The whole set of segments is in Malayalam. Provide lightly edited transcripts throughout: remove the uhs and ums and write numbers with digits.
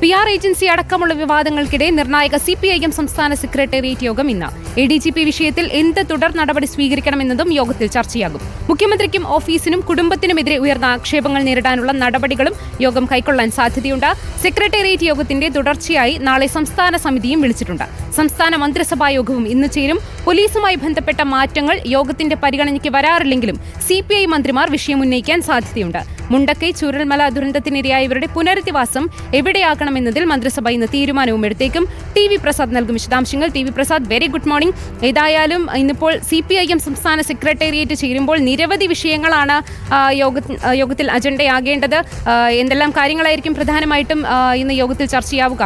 PR ഏജൻസി അടക്കമുള്ള വിവാദങ്ങൾക്കിടെ നിർണായക CPIM സംസ്ഥാന സെക്രട്ടേറിയറ്റ് യോഗം ഇന്ന്. ADGP വിഷയത്തിൽ എന്ത് തുടർ നടപടി സ്വീകരിക്കണമെന്നതും യോഗത്തിൽ ചർച്ചയാകും. മുഖ്യമന്ത്രിക്കും ഓഫീസിനും കുടുംബത്തിനുമെതിരെ ഉയർന്ന ആക്ഷേപങ്ങൾ നേരിടാനുള്ള നടപടികളും യോഗം കൈക്കൊള്ളാൻ സാധ്യതയുണ്ട്. സെക്രട്ടേറിയറ്റ് യോഗത്തിന്റെ തുടർച്ചയായി നാളെ സംസ്ഥാന സമിതിയും വിളിച്ചിട്ടുണ്ട്. സംസ്ഥാന മന്ത്രിസഭാ യോഗവും ഇന്ന് ചേരും. പോലീസുമായി ബന്ധപ്പെട്ട മാറ്റങ്ങൾ യോഗത്തിന്റെ പരിഗണനയ്ക്ക് വരാറില്ലെങ്കിലും CPI മന്ത്രിമാർ വിഷയം ഉന്നയിക്കാൻ സാധ്യതയുണ്ട്. മുണ്ടക്കൈ ചൂരൽമല ദുരന്തത്തിനിരയായവരുടെ പുനരധിവാസം എവിടെയാക്കണമെന്നതിൽ മന്ത്രിസഭ ഇന്ന് തീരുമാനവും എടുത്തേക്കും. TV പ്രസാദ് നൽകും വിശദാംശങ്ങൾ. TV Prasad, very good morning. ഏതായാലും ഇന്നിപ്പോൾ CPIM സംസ്ഥാന സെക്രട്ടേറിയറ്റ് ചേരുമ്പോൾ നിരവധി വിഷയങ്ങളാണ് യോഗത്തിൽ അജണ്ടയാകേണ്ടത്. എന്തെല്ലാം കാര്യങ്ങളായിരിക്കും പ്രധാനമായിട്ടും ഇന്ന് യോഗത്തിൽ ചർച്ചയാവുക?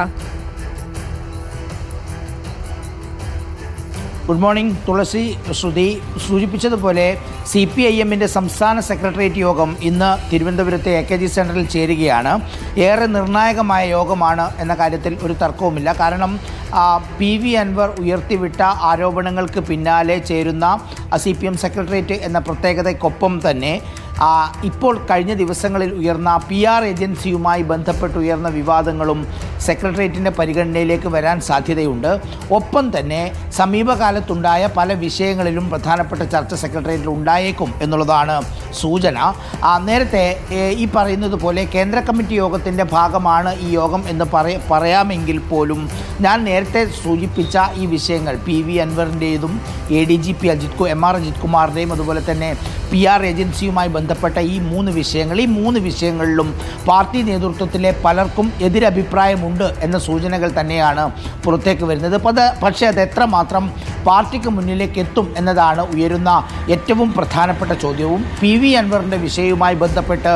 ഗുഡ് മോർണിംഗ് തുളസി. ശ്രുതി സൂചിപ്പിച്ചതുപോലെ CPIMൻ്റെ സംസ്ഥാന സെക്രട്ടേറിയറ്റ് യോഗം ഇന്ന് തിരുവനന്തപുരത്തെ AKG സെൻറ്ററിൽ ചേരുകയാണ്. ഏറെ നിർണായകമായ യോഗമാണ് എന്ന കാര്യത്തിൽ ഒരു തർക്കവുമില്ല. കാരണം PV അൻവർ ഉയർത്തിവിട്ട ആരോപണങ്ങൾക്ക് പിന്നാലെ ചേരുന്ന CPM സെക്രട്ടേറിയറ്റ് എന്ന പ്രത്യേകതയ്ക്കൊപ്പം തന്നെ ഇപ്പോൾ കഴിഞ്ഞ ദിവസങ്ങളിൽ ഉയർന്ന PR ഏജൻസിയുമായി ബന്ധപ്പെട്ടുയർന്ന വിവാദങ്ങളും സെക്രട്ടേറിയറ്റിൻ്റെ പരിഗണനയിലേക്ക് വരാൻ സാധ്യതയുണ്ട്. ഒപ്പം തന്നെ സമീപകാലത്തുണ്ടായ പല വിഷയങ്ങളിലും പ്രധാനപ്പെട്ട ചർച്ച സെക്രട്ടേറിയറ്റിൽ ഉണ്ടായേക്കും എന്നുള്ളതാണ് സൂചന. നേരത്തെ ഈ പറയുന്നത് പോലെ കേന്ദ്ര കമ്മിറ്റി യോഗത്തിൻ്റെ ഭാഗമാണ് ഈ യോഗം എന്ന് പറയാമെങ്കിൽ പോലും ഞാൻ നേരത്തെ സൂചിപ്പിച്ച ഈ വിഷയങ്ങൾ PV അൻവറിൻ്റേതും ADGP MR അജിത് കുമാറിൻ്റെയും അതുപോലെ തന്നെ PR ഏജൻസിയുമായി ബന്ധപ്പെട്ട ഈ മൂന്ന് വിഷയങ്ങളിലും പാർട്ടി നേതൃത്വത്തിലെ പലർക്കും എതിരഭിപ്രായമുണ്ട് എന്ന സൂചനകൾ തന്നെയാണ് പുറത്തേക്ക് വരുന്നത്. പക്ഷേ അത് എത്രമാത്രം പാർട്ടിക്ക് മുന്നിലേക്ക് എത്തും എന്നതാണ് ഉയരുന്ന ഏറ്റവും പ്രധാനപ്പെട്ട ചോദ്യവും. PV അൻവറിൻ്റെ വിഷയവുമായി ബന്ധപ്പെട്ട്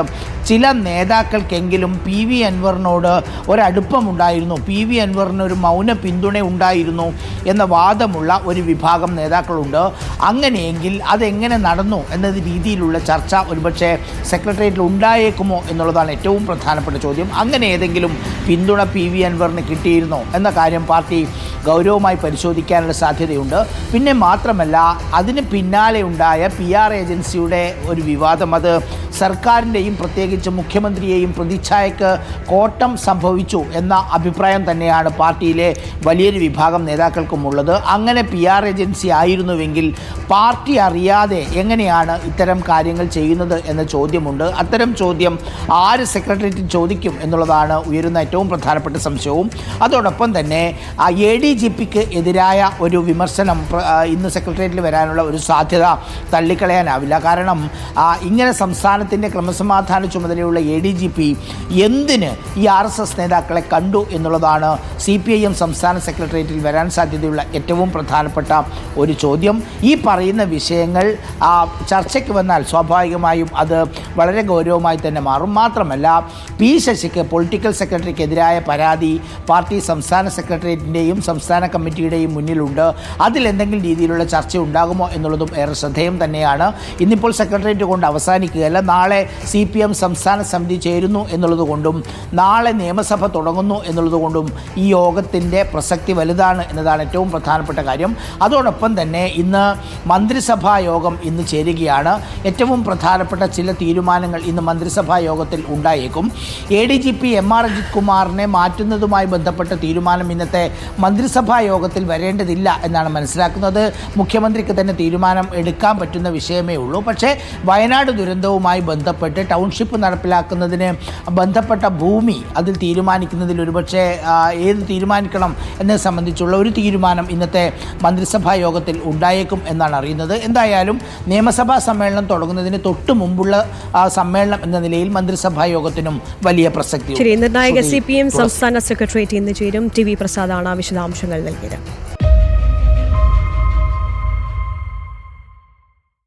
ചില നേതാക്കൾക്കെങ്കിലും PV അൻവറിനോട് ഒരടുപ്പമുണ്ടായിരുന്നു, PV അൻവറിന് ഒരു മൗന പിന്തുണ ഉണ്ടായിരുന്നു എന്ന വാദമുള്ള ഒരു വിഭാഗം നേതാക്കളുണ്ട്. അങ്ങനെയെങ്കിൽ അതെങ്ങനെ നടന്നു എന്ന രീതിയിലുള്ള ചർച്ച ഒരുപക്ഷെ സെക്രട്ടേറിയറ്റിൽ ഉണ്ടായേക്കുമോ എന്നുള്ളതാണ് ഏറ്റവും പ്രധാനപ്പെട്ട ചോദ്യം. അങ്ങനെ ഏതെങ്കിലും പിന്തുണ PV അൻവറിന് കിട്ടിയിരുന്നോ എന്ന കാര്യം പാർട്ടി ഗൗരവമായി പരിശോധിക്കാനുള്ള സാധ്യതയുണ്ട്. പിന്നെ മാത്രമല്ല, അതിന് പിന്നാലെ ഉണ്ടായ PR ഏജൻസിയുടെ ഒരു വിവാദം, അത് സർക്കാരിൻ്റെയും പ്രത്യേകിച്ച് മുഖ്യമന്ത്രിയെയും പ്രതിച്ഛായക്ക് കോട്ടം സംഭവിച്ചു എന്ന അഭിപ്രായം തന്നെയാണ് പാർട്ടിയിലെ വലിയൊരു വിഭാഗം നേതാക്കൾക്കുമുള്ളത്. അങ്ങനെ PR ഏജൻസി ആയിരുന്നുവെങ്കിൽ പാർട്ടി അറിയാതെ എങ്ങനെയാണ് ഇത്തരം കാര്യങ്ങൾ ചെയ്യുന്നത് എന്ന ചോദ്യമുണ്ട്. അത്തരം ചോദ്യം ആര് സെക്രട്ടേറിയറ്റിൽ ചോദിക്കും എന്നുള്ളതാണ് ഉയരുന്ന ഏറ്റവും പ്രധാനപ്പെട്ട സംശയവും. അതോടൊപ്പം തന്നെ ADGPക്ക് എതിരായ ഒരു വിമർശനം ഇന്ന് സെക്രട്ടേറിയറ്റിൽ വരാനുള്ള ഒരു സാധ്യത തള്ളിക്കളയാനാവില്ല. കാരണം ഇങ്ങനെ സംസ്ഥാനത്തിൻ്റെ ക്രമസമാധാന ചുമതലയുള്ള ADGP എന്തിന് ഈ RSS നേതാക്കളെ കണ്ടു എന്നുള്ളതാണ് CPIM സംസ്ഥാന സെക്രട്ടേറിയറ്റിൽ വരാൻ സാധ്യതയുള്ള ഏറ്റവും പ്രധാനപ്പെട്ട ഒരു ചോദ്യം. ഈ പറയുന്ന വിഷയങ്ങൾ ചർച്ചയ്ക്ക് വന്നാൽ സ്വാഭാവികമായും അത് വളരെ ഗൗരവമായി തന്നെ മാറും. മാത്രമല്ല, P ശശിക്ക് പൊളിറ്റിക്കൽ സെക്രട്ടറിക്കെതിരായ പരാതി പാർട്ടി സംസ്ഥാന സെക്രട്ടേറിയറ്റിൻ്റെയും സംസ്ഥാന കമ്മിറ്റിയുടെയും മുന്നിലുണ്ട്. അതിലെന്തെങ്കിലും രീതിയിലുള്ള ചർച്ച ഉണ്ടാകുമോ എന്നുള്ളതും ഏറെ ശ്രദ്ധേയം തന്നെയാണ്. ഇന്നിപ്പോൾ സെക്രട്ടേറിയറ്റ് കൊണ്ട് അവസാനിക്കുകയല്ല, നാളെ CPM സംസ്ഥാന സമിതി ചേരുന്നു എന്നുള്ളതുകൊണ്ടും നാളെ നിയമസഭ തുടങ്ങുന്നു എന്നുള്ളതുകൊണ്ടും ഈ യോഗത്തിൻ്റെ പ്രസക്തി വലുതാണ് എന്നതാണ് ഏറ്റവും പ്രധാനപ്പെട്ട കാര്യം. അതോടൊപ്പം തന്നെ ഇന്ന് മന്ത്രിസഭാ യോഗം ഇന്ന് ചേരുകയാണ്. ഏറ്റവും പ്രധാനപ്പെട്ട ചില തീരുമാനങ്ങൾ ഇന്ന് മന്ത്രിസഭാ യോഗത്തിൽ ഉണ്ടായേക്കും. ADGP MR അജിത് കുമാറിനെ മാറ്റുന്നതുമായി ബന്ധപ്പെട്ട തീരുമാനം ഇന്നത്തെ മന്ത്രിസഭാ യോഗത്തിൽ വരേണ്ടതില്ല എന്നാണ് മനസ്സിലാക്കുന്നത്. മുഖ്യമന്ത്രിക്ക് തന്നെ തീരുമാനം എടുക്കാൻ പറ്റുന്ന വിഷയമേ ഉള്ളൂ. പക്ഷേ വയനാട് ദുരന്തവുമായി ബന്ധപ്പെട്ട് ടൗൺഷിപ്പ് നടപ്പിലാക്കുന്നതിന് ബന്ധപ്പെട്ട ഭൂമി അതിൽ തീരുമാനിക്കുന്നതിൽ ഒരുപക്ഷെ ഏത് തീരുമാനിക്കണം എന്നത് സംബന്ധിച്ചുള്ള ഒരു തീരുമാനം ഇന്നത്തെ മന്ത്രിസഭാ യോഗത്തിൽ ഉണ്ടായേക്കും എന്നാണ് അറിയുന്നത്. എന്തായാലും നിയമസഭാ സമ്മേളനം തുടങ്ങുന്നതിന് തൊട്ട് മുമ്പുള്ള സമ്മേളനം എന്ന നിലയിൽ മന്ത്രിസഭാ യോഗത്തിനും വലിയ പ്രസക്തി. നിർണായക CPM സംസ്ഥാന സെക്രട്ടേറിയറ്റ് ഇന്ന് ചേരും. TV പ്രസാദാണ് വിശദാംശങ്ങൾ നൽകിയത്.